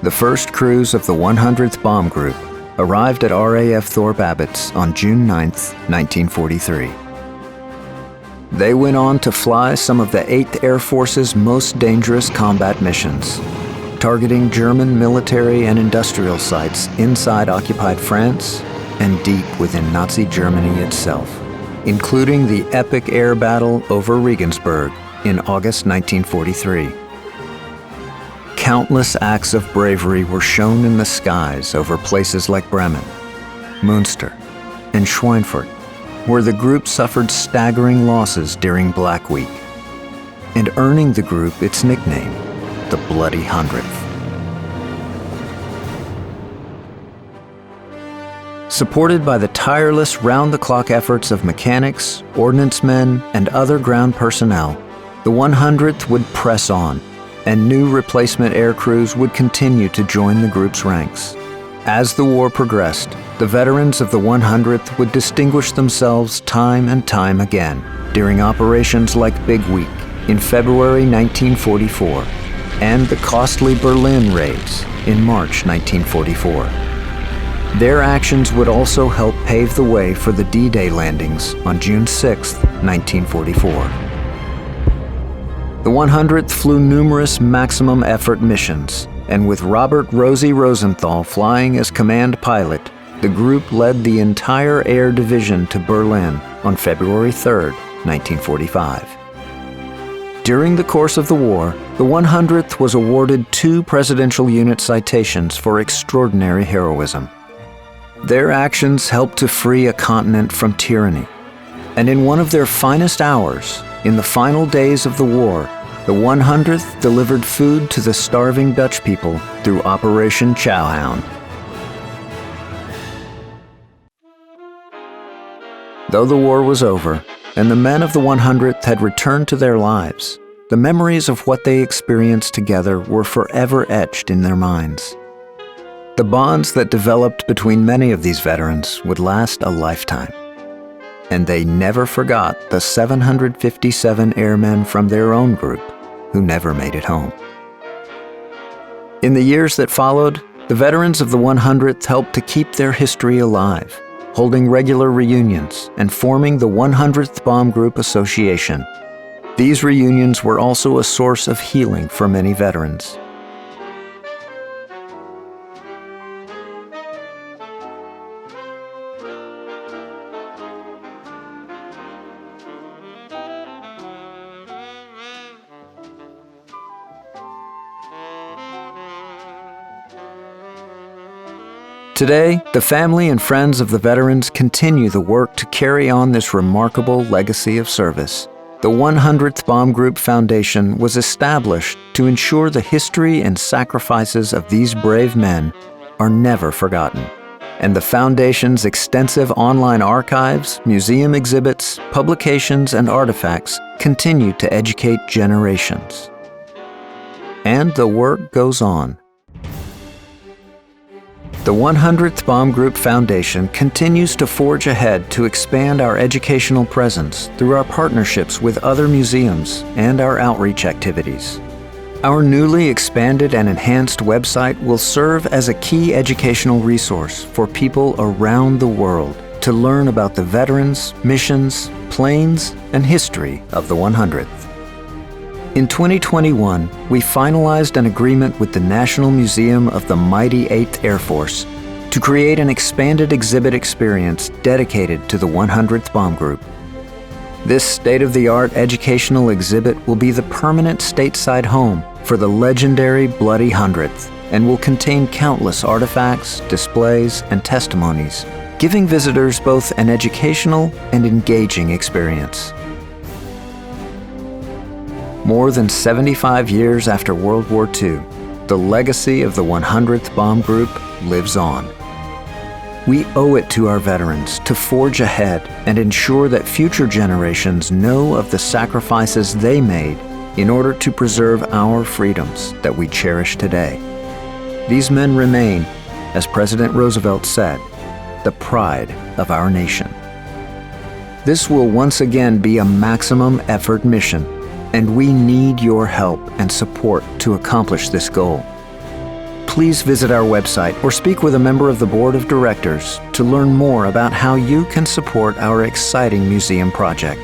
The first crews of the 100th Bomb Group arrived at RAF Thorpe Abbotts on June 9, 1943. They went on to fly some of the 8th Air Force's most dangerous combat missions, targeting German military and industrial sites inside occupied France and deep within Nazi Germany itself, including the epic air battle over Regensburg in August 1943. Countless acts of bravery were shown in the skies over places like Bremen, Münster, and Schweinfurt, where the group suffered staggering losses during Black Week, and earning the group its nickname, the Bloody 100th. Supported by the tireless round-the-clock efforts of mechanics, ordnance men, and other ground personnel, the 100th would press on, and new replacement air crews would continue to join the group's ranks. As the war progressed, the veterans of the 100th would distinguish themselves time and time again during operations like Big Week in February 1944 and the costly Berlin raids in March 1944. Their actions would also help pave the way for the D-Day landings on June 6, 1944. The 100th flew numerous maximum effort missions, and with Robert Rosie Rosenthal flying as command pilot, the group led the entire Air Division to Berlin on February 3, 1945. During the course of the war, the 100th was awarded 2 Presidential Unit citations for extraordinary heroism. Their actions helped to free a continent from tyranny, and in one of their finest hours, in the final days of the war, the 100th delivered food to the starving Dutch people through Operation Chowhound. Though the war was over, and the men of the 100th had returned to their lives, the memories of what they experienced together were forever etched in their minds. The bonds that developed between many of these veterans would last a lifetime. And they never forgot the 757 airmen from their own group who never made it home. In the years that followed, the veterans of the 100th helped to keep their history alive, holding regular reunions and forming the 100th Bomb Group Association. These reunions were also a source of healing for many veterans. Today, the family and friends of the veterans continue the work to carry on this remarkable legacy of service. The 100th Bomb Group Foundation was established to ensure the history and sacrifices of these brave men are never forgotten. And the Foundation's extensive online archives, museum exhibits, publications, and artifacts continue to educate generations. And the work goes on. The 100th Bomb Group Foundation continues to forge ahead to expand our educational presence through our partnerships with other museums and our outreach activities. Our newly expanded and enhanced website will serve as a key educational resource for people around the world to learn about the veterans, missions, planes, and history of the 100th. In 2021, we finalized an agreement with the National Museum of the Mighty 8th Air Force to create an expanded exhibit experience dedicated to the 100th Bomb Group. This state-of-the-art educational exhibit will be the permanent stateside home for the legendary Bloody 100th and will contain countless artifacts, displays, and testimonies, giving visitors both an educational and engaging experience. More than 75 years after World War II, the legacy of the 100th Bomb Group lives on. We owe it to our veterans to forge ahead and ensure that future generations know of the sacrifices they made in order to preserve our freedoms that we cherish today. These men remain, as President Roosevelt said, the pride of our nation. This will once again be a maximum effort mission, and we need your help and support to accomplish this goal. please visit our website or speak with a member of the Board of Directors to learn more about how you can support our exciting museum project.